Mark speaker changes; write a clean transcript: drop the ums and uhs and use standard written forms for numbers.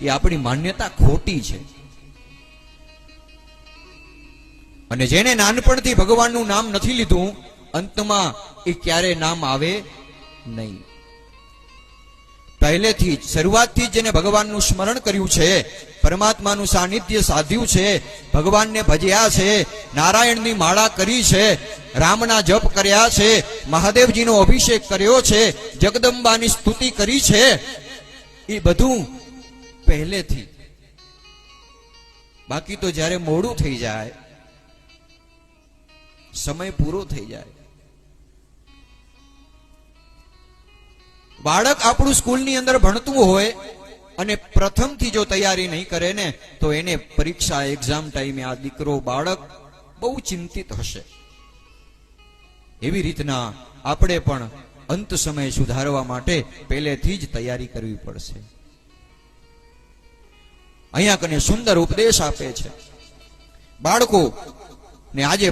Speaker 1: એ આપણી માન્યતા ખોટી છે. અને જેને નાનપણથી ભગવાનનું નામ નથી લીધું, અંતમાં એ ક્યારે નામ આવે નહીં. પહેલેથી જ શરૂઆતથી જ જેને ભગવાનનું સ્મરણ કર્યું છે, પરમાત્માનું સાનિધ્ય સાધ્યું છે, ભગવાનને ભજ્યા છે, નારાયણની માળા કરી છે, રામના જપ કર્યા છે, મહાદેવજીનો અભિષેક કર્યો છે, જગદંબાની સ્તુતિ કરી છે, એ બધું પહેલેથી. બાકી તો જ્યારે મોડું થઈ જાય, સમય પૂરો થઈ જાય. બાળક આપણું સ્કૂલની અંદર ભણતું હોય અને પ્રથમથી જો તૈયારી નહીં કરે ને, તો એને પરીક્ષા એક્ઝામ ટાઈમે આ દીકરો બાળક બહુ ચિંતિત હશે. એવી રીતના આપણે પણ અંત સમય સુધારવા માટે પહેલેથી જ તૈયારી કરવી પડશે. અહીંયા કને સુંદર ઉપદેશ આપે છે બાળકો ને. આજે